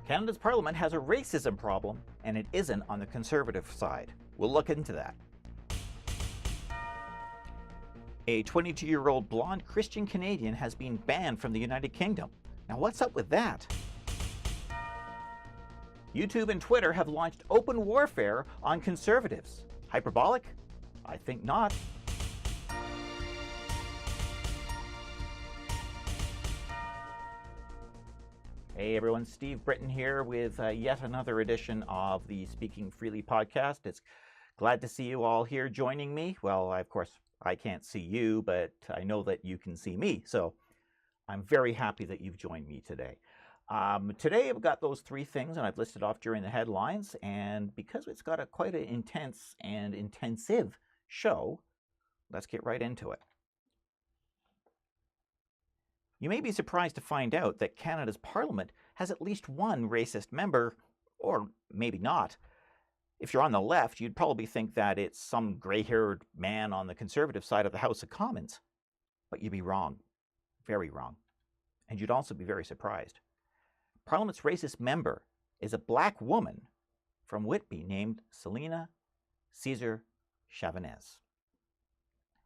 Canada's Parliament has a racism problem, and it isn't on the Conservative side. We'll look into that. A 22-year-old blonde Christian Canadian has been banned from the United Kingdom. Now what's up with that? YouTube and Twitter have launched open warfare on Conservatives. Hyperbolic? I think not. Hey everyone, Steve Britton here with yet another edition of the Speaking Freely podcast. It's glad to see you all here joining me. Well, of course, I can't see you, but I know that you can see me. So I'm very happy that you've joined me today. Today I've got those three things, and I've listed off during the headlines. And because it's got quite an intense and intensive show, let's get right into it. You may be surprised to find out that Canada's Parliament has at least one racist member, or maybe not. If you're on the left, you'd probably think that it's some grey-haired man on the Conservative side of the House of Commons. But you'd be wrong. Very wrong. And you'd also be very surprised. Parliament's racist member is a black woman from Whitby named Selina Caesar Chavanez.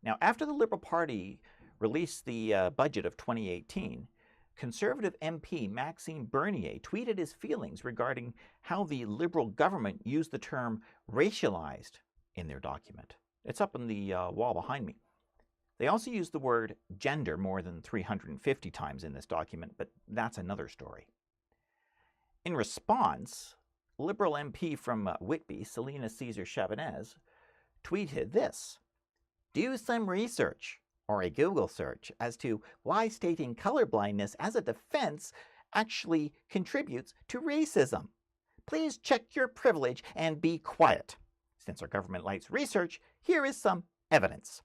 Now, after the Liberal Party released the budget of 2018, Conservative MP Maxime Bernier tweeted his feelings regarding how the Liberal government used the term racialized in their document. It's up on the wall behind me. They also used the word gender more than 350 times in this document, but that's another story. In response, Liberal MP from Whitby, Selina Caesar Chavanez, tweeted this: "Do some research or a Google search as to why stating colorblindness as a defense actually contributes to racism. Please check your privilege and be quiet. Since our government likes research, here is some evidence."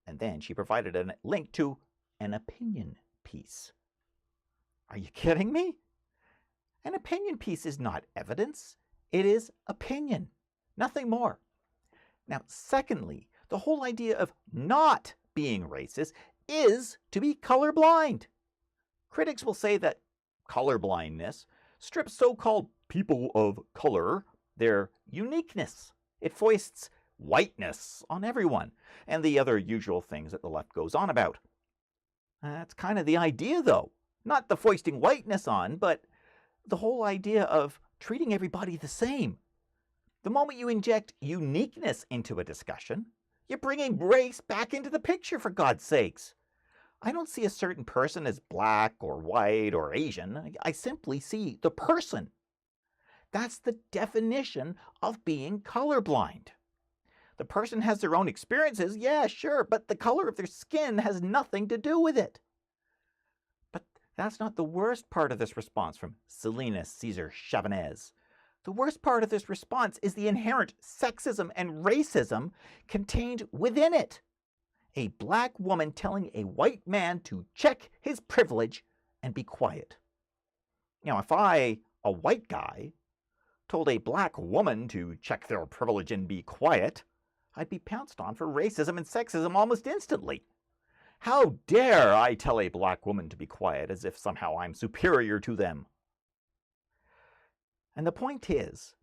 And then she provided a link to an opinion piece. Are you kidding me? An opinion piece is not evidence. It is opinion. Nothing more. Now, secondly, the whole idea of not being racist is to be colorblind. Critics will say that colorblindness strips so-called people of color their uniqueness. It foists whiteness on everyone, and the other usual things that the left goes on about. That's kind of the idea, though. Not the foisting whiteness on, but the whole idea of treating everybody the same. The moment you inject uniqueness into a discussion, you're bringing race back into the picture, for God's sakes. I don't see a certain person as black or white or Asian. I simply see the person. That's the definition of being colorblind. The person has their own experiences, yeah, sure, but the color of their skin has nothing to do with it. But that's not the worst part of this response from Selina Caesar Chavanez. The worst part of this response is the inherent sexism and racism contained within it. A black woman telling a white man to check his privilege and be quiet. Now, if I, a white guy, told a black woman to check their privilege and be quiet, I'd be pounced on for racism and sexism almost instantly. How dare I tell a black woman to be quiet as if somehow I'm superior to them? And the point is,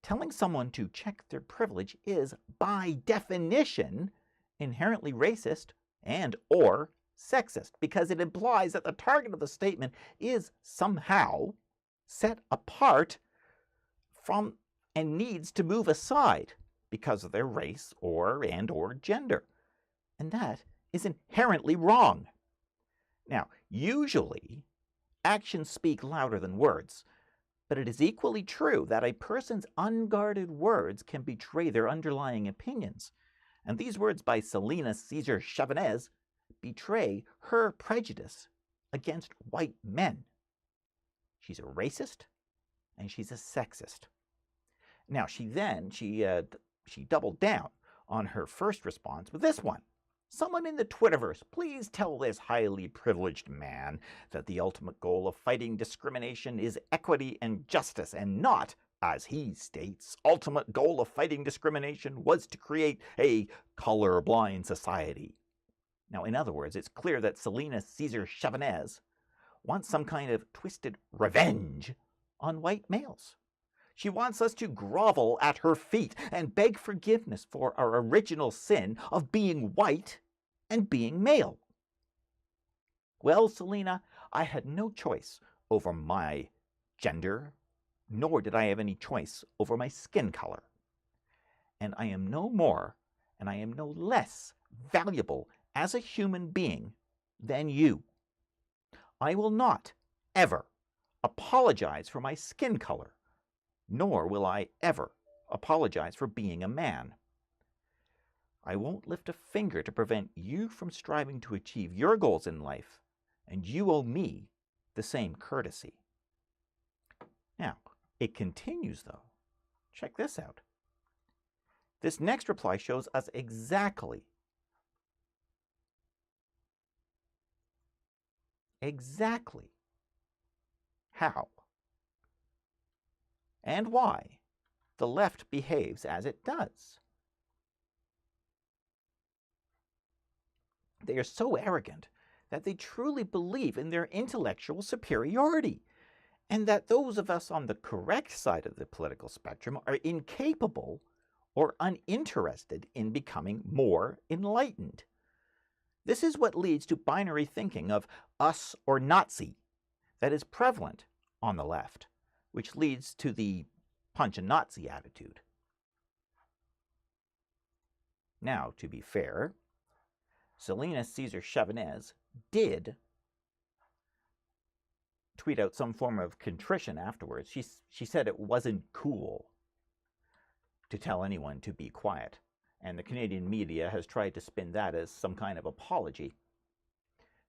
telling someone to check their privilege is, by definition, inherently racist and or sexist, because it implies that the target of the statement is somehow set apart from and needs to move aside because of their race or gender. And that is inherently wrong. Now, usually, actions speak louder than words. But it is equally true that a person's unguarded words can betray their underlying opinions. And these words by Selina Caesar Chavanez betray her prejudice against white men. She's a racist and she's a sexist. Now, she doubled down on her first response with this one. Someone in the Twitterverse, please tell this highly privileged man that the ultimate goal of fighting discrimination is equity and justice, and not, as he states, ultimate goal of fighting discrimination was to create a colorblind society. Now, in other words, it's clear that Selina Caesar Chavanez wants some kind of twisted revenge on white males. She wants us to grovel at her feet and beg forgiveness for our original sin of being white and being male. Well, Selena, I had no choice over my gender, nor did I have any choice over my skin color. And I am no more and I am no less valuable as a human being than you. I will not ever apologize for my skin color, nor will I ever apologize for being a man. I won't lift a finger to prevent you from striving to achieve your goals in life, and you owe me the same courtesy. Now, it continues though. Check this out. This next reply shows us exactly how and why the left behaves as it does. They are so arrogant that they truly believe in their intellectual superiority, and that those of us on the correct side of the political spectrum are incapable or uninterested in becoming more enlightened. This is what leads to binary thinking of us or Nazi that is prevalent on the left, which leads to the punch a Nazi attitude. Now, to be fair, Selena Caesar Chavanez did tweet out some form of contrition afterwards. She said it wasn't cool to tell anyone to be quiet, and the Canadian media has tried to spin that as some kind of apology.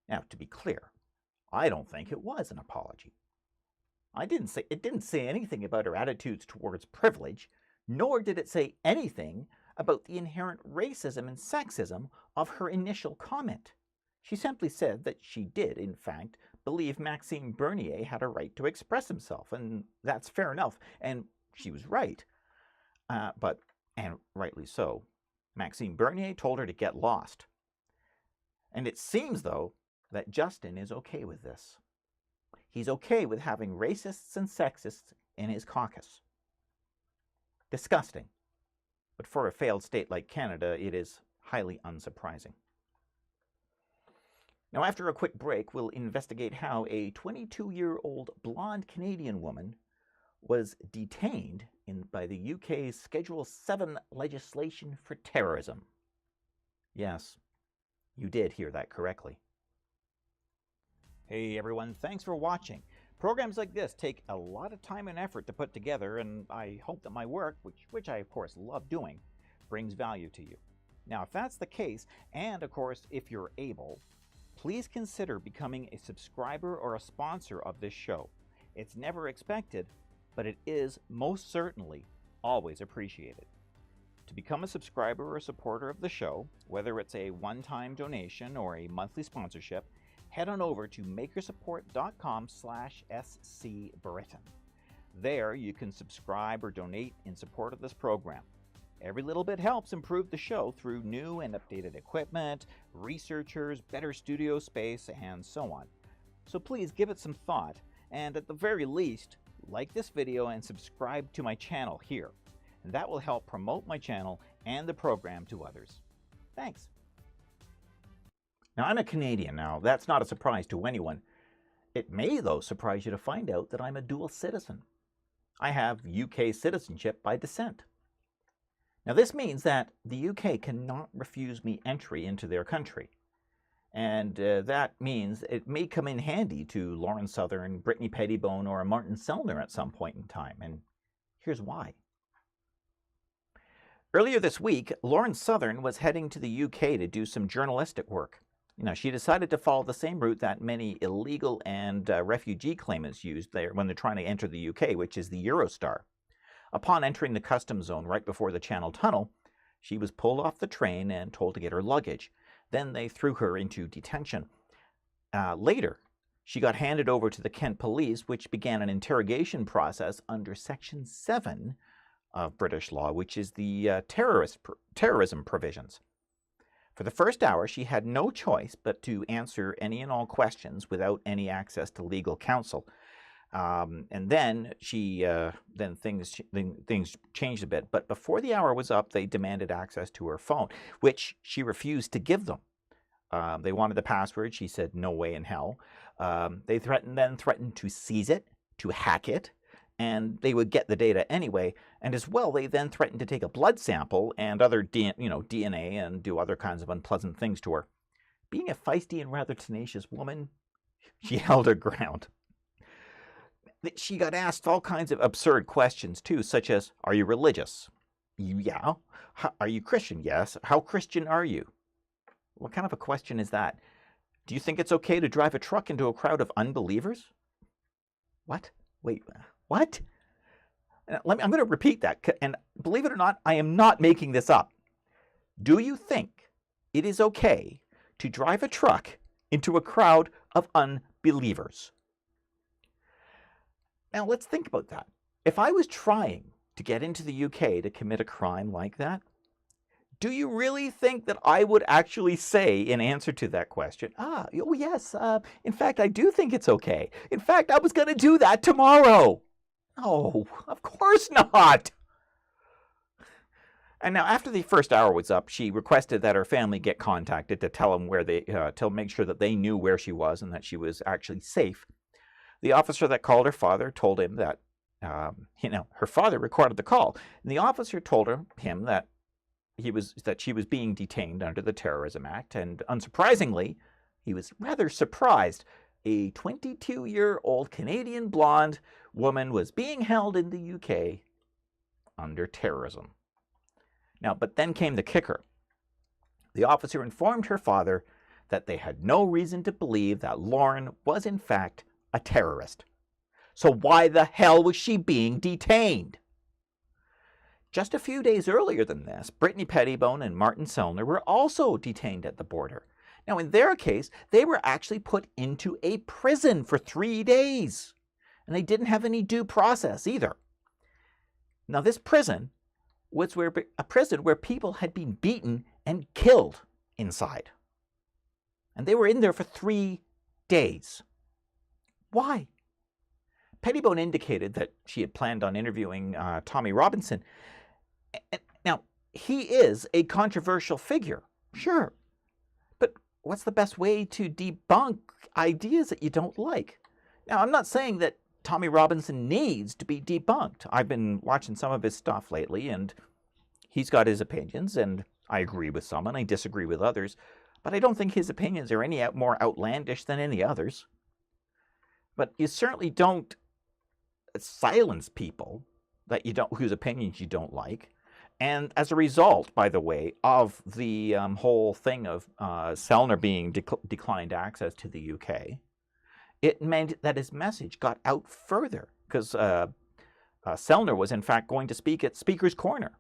Now, to be clear, I don't think it was an apology. It didn't say anything about her attitudes towards privilege, nor did it say anything about the inherent racism and sexism of her initial comment. She simply said that she did, in fact, believe Maxime Bernier had a right to express himself, and that's fair enough, and she was right. And rightly so. Maxime Bernier told her to get lost. And it seems, though, that Justin is okay with this. He's okay with having racists and sexists in his caucus. Disgusting. But for a failed state like Canada, it is highly unsurprising. Now, after a quick break, we'll investigate how a 22-year-old blonde Canadian woman was detained by the UK's Schedule 7 legislation for terrorism. Yes, you did hear that correctly. Hey everyone, thanks for watching. Programs like this take a lot of time and effort to put together, and I hope that my work, which I of course love doing, brings value to you. Now, if that's the case, and of course if you're able, please consider becoming a subscriber or a sponsor of this show. It's never expected, but it is most certainly always appreciated. To become a subscriber or a supporter of the show, whether it's a one-time donation or a monthly sponsorship, head on over to makersupport.com/scbritain. There you can subscribe or donate in support of this program. Every little bit helps improve the show through new and updated equipment, researchers, better studio space, and so on. So please give it some thought, and at the very least, like this video and subscribe to my channel here. And that will help promote my channel and the program to others. Thanks. Now, I'm a Canadian now. That's not a surprise to anyone. It may, though, surprise you to find out that I'm a dual citizen. I have UK citizenship by descent. Now, this means that the UK cannot refuse me entry into their country. And that means it may come in handy to Lauren Southern, Brittany Pettibone, or Martin Sellner at some point in time. And here's why. Earlier this week, Lauren Southern was heading to the UK to do some journalistic work. She decided to follow the same route that many illegal and refugee claimants used there when they're trying to enter the UK, which is the Eurostar. Upon entering the customs zone right before the Channel Tunnel, she was pulled off the train and told to get her luggage. Then they threw her into detention. Later, she got handed over to the Kent Police, which began an interrogation process under Section 7 of British law, which is the terrorism provisions. For the first hour, she had no choice but to answer any and all questions without any access to legal counsel. And then things changed a bit. But before the hour was up, they demanded access to her phone, which she refused to give them. They wanted the password. She said, no way in hell. They threatened to seize it, to hack it, and they would get the data anyway. And as well, they then threatened to take a blood sample and other DNA and do other kinds of unpleasant things to her. Being a feisty and rather tenacious woman, she held her ground. She got asked all kinds of absurd questions too, such as, are you religious? Yeah. Are you Christian? Yes. How Christian are you? What kind of a question is that? Do you think it's okay to drive a truck into a crowd of unbelievers? What? Wait, what? I'm going to repeat that. And believe it or not, I am not making this up. Do you think it is okay to drive a truck into a crowd of unbelievers? Now, let's think about that. If I was trying to get into the UK to commit a crime like that, do you really think that I would actually say in answer to that question, oh yes, in fact, I do think it's okay. In fact, I was going to do that tomorrow. No, of course not. And now after the first hour was up, she requested that her family get contacted to tell them to make sure that they knew where she was and that she was actually safe. The officer that called her father told him that, her father recorded the call. And the officer told him that she was being detained under the Terrorism Act, and unsurprisingly, he was rather surprised. A 22-year-old Canadian blonde woman was being held in the UK under terrorism. Now, but then came the kicker. The officer informed her father that they had no reason to believe that Lauren was in fact a terrorist. So why the hell was she being detained? Just a few days earlier than this, Brittany Pettibone and Martin Sellner were also detained at the border. Now, in their case, they were actually put into a prison for 3 days, and they didn't have any due process either. Now, this prison was a prison where people had been beaten and killed inside, and they were in there for 3 days. Why? Pettibone indicated that she had planned on interviewing Tommy Robinson. Now, he is a controversial figure, sure. But what's the best way to debunk ideas that you don't like? Now, I'm not saying that Tommy Robinson needs to be debunked. I've been watching some of his stuff lately, and he's got his opinions, and I agree with some, and I disagree with others. But I don't think his opinions are any more outlandish than any others. But you certainly don't silence people whose opinions you don't like. And as a result, by the way, of the whole thing of Sellner being declined access to the UK, it meant that his message got out further, because Sellner was in fact going to speak at Speaker's Corner.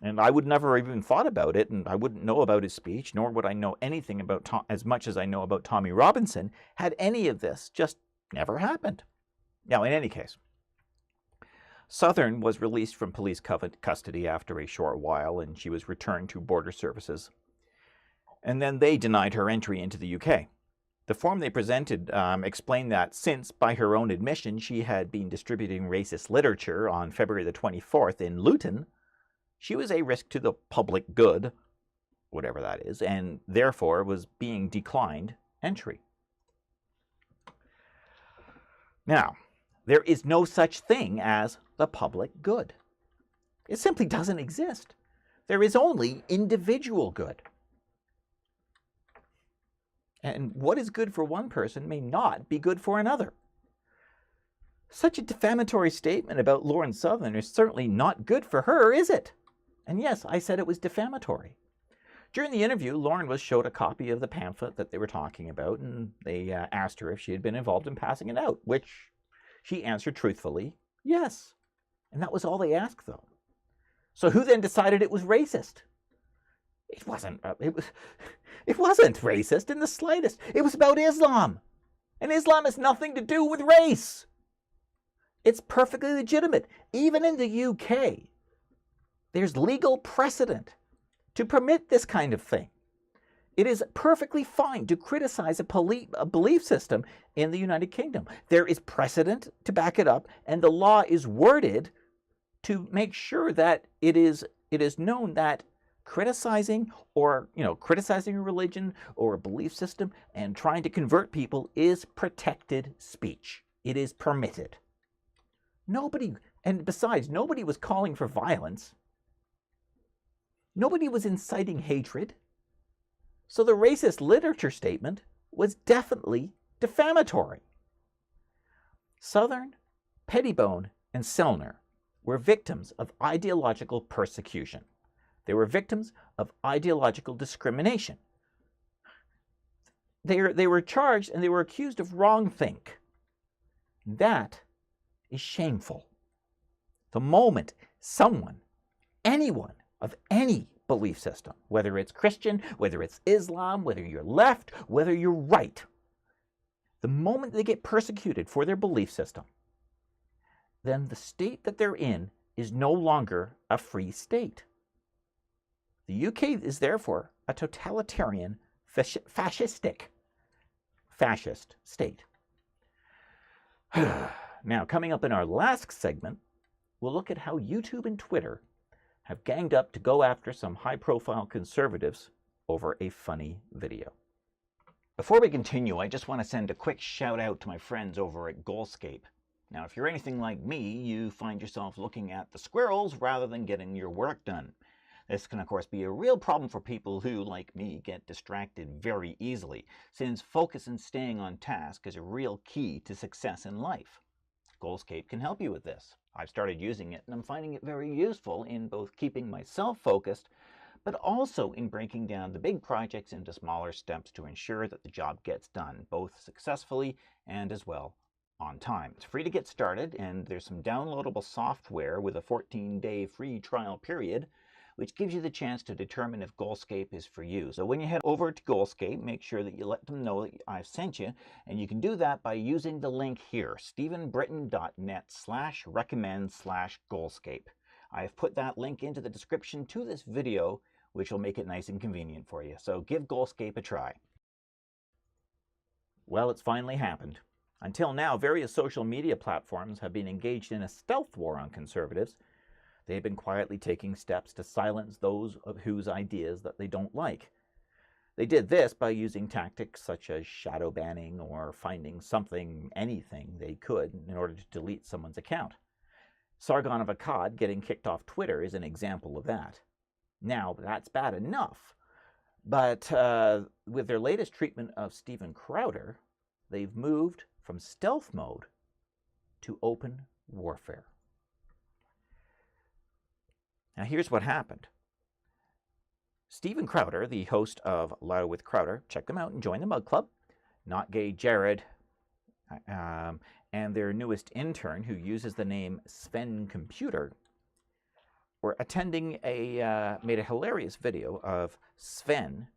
And I would never even thought about it, and I wouldn't know about his speech, nor would I know anything about as much as I know about Tommy Robinson, had any of this just never happened. Now, in any case, Southern was released from police custody after a short while, and she was returned to Border Services. And then they denied her entry into the UK. The form they presented explained that since, by her own admission, she had been distributing racist literature on February the 24th in Luton, she was a risk to the public good, whatever that is, and therefore was being declined entry. Now, there is no such thing as the public good. It simply doesn't exist. There is only individual good. And what is good for one person may not be good for another. Such a defamatory statement about Lauren Southern is certainly not good for her, is it? And yes, I said it was defamatory. During the interview, Lauren was showed a copy of the pamphlet that they were talking about, and they asked her if she had been involved in passing it out, which she answered truthfully, yes. And that was all they asked, though. So who then decided it was racist? It wasn't racist in the slightest. It was about Islam. And Islam has nothing to do with race. It's perfectly legitimate. Even in the UK, there's legal precedent to permit this kind of thing. It is perfectly fine to criticize a belief system in the United Kingdom. There is precedent to back it up, and the law is worded to make sure that it is known that criticizing criticizing a religion or a belief system and trying to convert people is protected speech. It is permitted. And besides, nobody was calling for violence. Nobody was inciting hatred. So the racist literature statement was definitely defamatory. Southern, Pettibone, and Sellner were victims of ideological persecution. They were victims of ideological discrimination. They were charged and they were accused of wrongthink. That is shameful. The moment anyone of any belief system, whether it's Christian, whether it's Islam, whether you're left, whether you're right, the moment they get persecuted for their belief system, then the state that they're in is no longer a free state. The UK is therefore a totalitarian, fascist state. Now, coming up in our last segment, we'll look at how YouTube and Twitter have ganged up to go after some high-profile conservatives over a funny video. Before we continue, I just want to send a quick shout out to my friends over at Goalscape. Now, if you're anything like me, you find yourself looking at the squirrels rather than getting your work done. This can, of course, be a real problem for people who, like me, get distracted very easily, since focus and staying on task is a real key to success in life. Goalscape can help you with this. I've started using it, and I'm finding it very useful in both keeping myself focused, but also in breaking down the big projects into smaller steps to ensure that the job gets done, both successfully and as well on time. It's free to get started, and there's some downloadable software with a 14-day free trial period, which gives you the chance to determine if Goalscape is for you. So when you head over to Goalscape, make sure that you let them know that I've sent you, and you can do that by using the link here, stephenbritton.net/recommend/Goalscape. I've put that link into the description to this video, which will make it nice and convenient for you. So give Goalscape a try. Well, it's finally happened. Until now, various social media platforms have been engaged in a stealth war on conservatives. They've been quietly taking steps to silence those of whose ideas that they don't like. They did this by using tactics such as shadow banning or finding anything they could in order to delete someone's account. Sargon of Akkad getting kicked off Twitter is an example of that. Now, that's bad enough, but with their latest treatment of Steven Crowder, they've moved from stealth mode to open warfare. Now, here's what happened. Steven Crowder, the host of Louder with Crowder, check them out and join the Mug Club. Not Gay Jared, and their newest intern, who uses the name Sven Computer, were attending made a hilarious video of Sven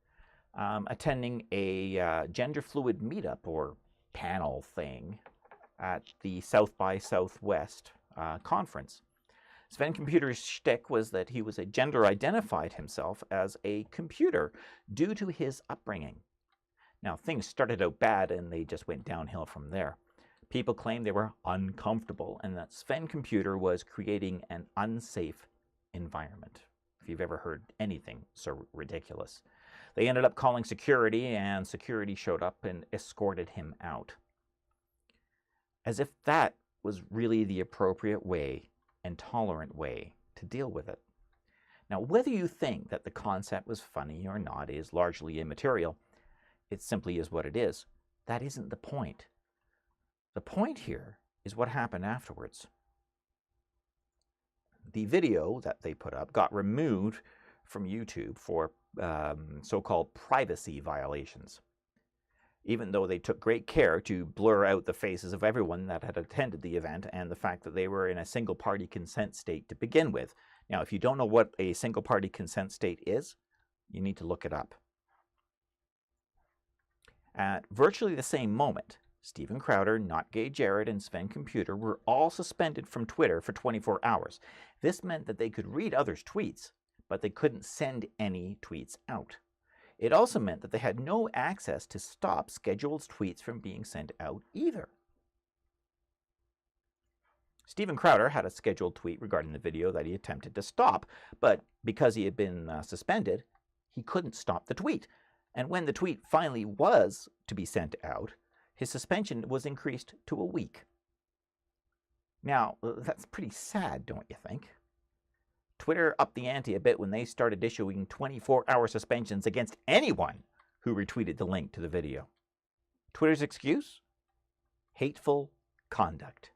attending a gender fluid meetup or panel thing at the South by Southwest conference. Sven Computer's shtick was that he gender-identified himself as a computer due to his upbringing. Now, things started out bad and they just went downhill from there. People claimed they were uncomfortable and that Sven Computer was creating an unsafe environment. If you've ever heard anything so ridiculous. They ended up calling security, and security showed up and escorted him out. As if that was really the appropriate way and tolerant way to deal with it. Now, whether you think that the concept was funny or not is largely immaterial. It simply is what it is. That isn't the point. The point here is what happened afterwards. The video that they put up got removed from YouTube for so-called privacy violations, even though they took great care to blur out the faces of everyone that had attended the event and the fact that they were in a single-party consent state to begin with. Now, if you don't know what a single-party consent state is, you need to look it up. At virtually the same moment, Steven Crowder, Not Gay Jared, and Sven Computer were all suspended from Twitter for 24 hours. This meant that they could read others' tweets, but they couldn't send any tweets out. It also meant that they had no access to stop scheduled tweets from being sent out either. Steven Crowder had a scheduled tweet regarding the video that he attempted to stop, but because he had been suspended, he couldn't stop the tweet. And when the tweet finally was to be sent out, his suspension was increased to a week. Now, that's pretty sad, don't you think? Twitter upped the ante a bit when they started issuing 24-hour suspensions against anyone who retweeted the link to the video. Twitter's excuse? Hateful conduct.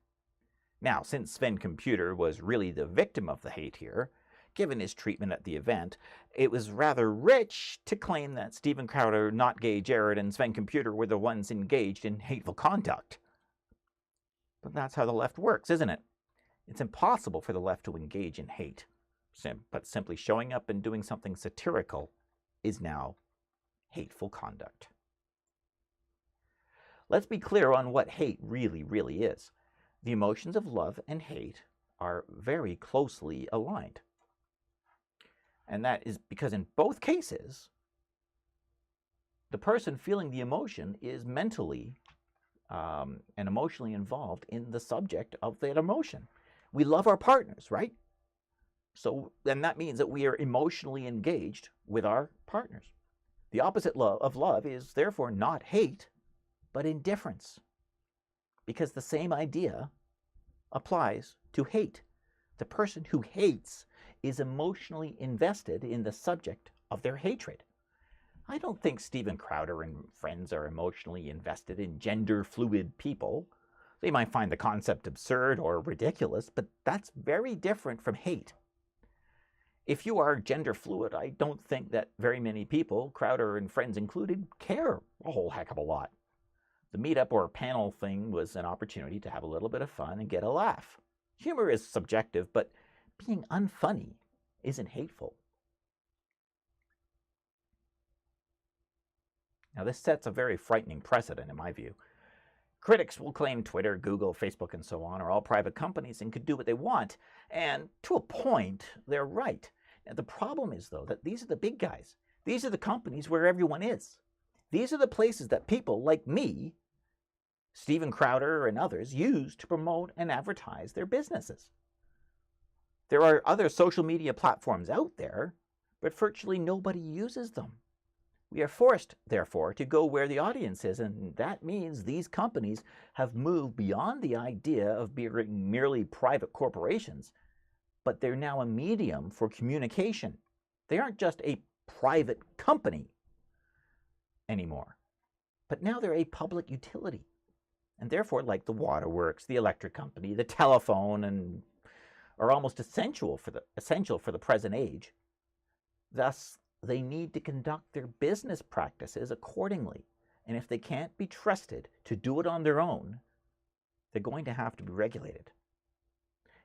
Now, since Sven Computer was really the victim of the hate here, given his treatment at the event, it was rather rich to claim that Steven Crowder, Not Gay Jared, and Sven Computer were the ones engaged in hateful conduct. But that's how the left works, isn't it? It's impossible for the left to engage in hate, but simply showing up and doing something satirical is now hateful conduct. Let's be clear on what hate really is. The emotions of love and hate are very closely aligned. And that is because in both cases, the person feeling the emotion is mentally and emotionally involved in the subject of that emotion. We love our partners, right? So then that means that we are emotionally engaged with our partners. The opposite of love is therefore not hate, but indifference. Because the same idea applies to hate. The person who hates is emotionally invested in the subject of their hatred. I don't think Steven Crowder and friends are emotionally invested in gender-fluid people. They might find the concept absurd or ridiculous, but that's very different from hate. If you are gender-fluid, I don't think that very many people, Crowder and friends included, care a whole heck of a lot. The meetup or panel thing was an opportunity to have a little bit of fun and get a laugh. Humor is subjective, but being unfunny isn't hateful. Now, this sets a very frightening precedent in my view. Critics will claim Twitter, Google, Facebook, and so on are all private companies and could do what they want, and to a point, they're right. Now, the problem is, though, that these are the big guys. These are the companies where everyone is. These are the places that people like me, Steven Crowder, and others use to promote and advertise their businesses. There are other social media platforms out there, but virtually nobody uses them. We are forced, therefore, to go where the audience is, and that means these companies have moved beyond the idea of being merely private corporations, but they're now a medium for communication. They aren't just a private company anymore, but now they're a public utility, and therefore, like the waterworks, the electric company, the telephone, and are almost essential for the present age. Thus, they need to conduct their business practices accordingly, and if they can't be trusted to do it on their own, they're going to have to be regulated.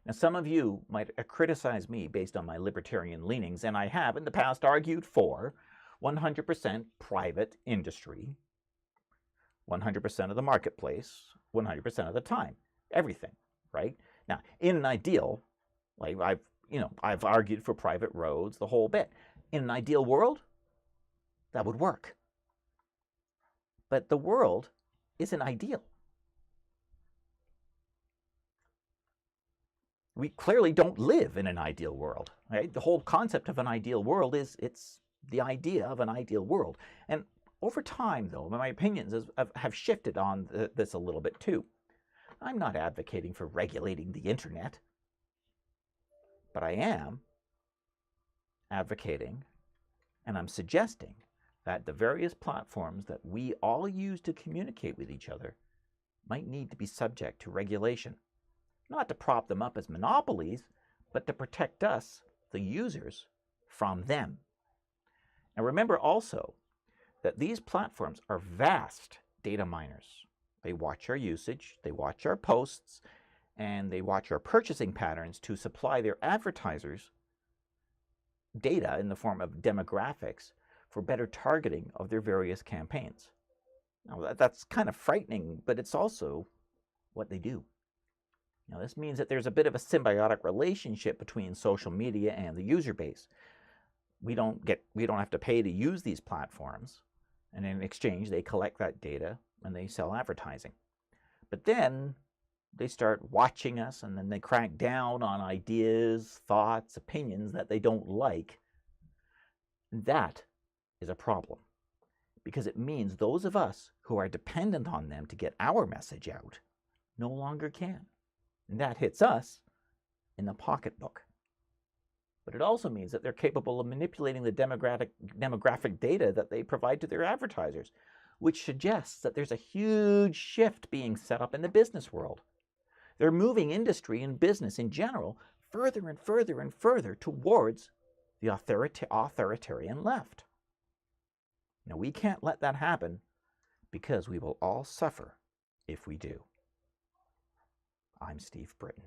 Now, some of you might criticize me based on my libertarian leanings, and I have in the past argued for 100% private industry, 100% of the marketplace, 100% of the time, everything, right? Now, in an ideal, like I've argued for private roads, the whole bit. In an ideal world, that would work. But the world isn't ideal. We clearly don't live in an ideal world, right? The whole concept of an ideal world is it's the idea of an ideal world. And over time, though, my opinions have shifted on this a little bit too. I'm not advocating for regulating the internet, but I am advocating and I'm suggesting that the various platforms that we all use to communicate with each other might need to be subject to regulation, not to prop them up as monopolies, but to protect us, the users, from them. And remember also that these platforms are vast data miners. They watch our usage, they watch our posts, and they watch our purchasing patterns to supply their advertisers data in the form of demographics for better targeting of their various campaigns. Now, that's kind of frightening, but it's also what they do. Now, this means that there's a bit of a symbiotic relationship between social media and the user base. we don't have to pay to use these platforms, and in exchange they collect that data and they sell advertising. But then they start watching us, and then they crack down on ideas, thoughts, opinions that they don't like. That is a problem, because it means those of us who are dependent on them to get our message out no longer can. And that hits us in the pocketbook. But it also means that they're capable of manipulating the demographic data that they provide to their advertisers, which suggests that there's a huge shift being set up in the business world. They're moving industry and business in general further and further and further towards the authoritarian left. Now, we can't let that happen, because we will all suffer if we do. I'm Steve Britton.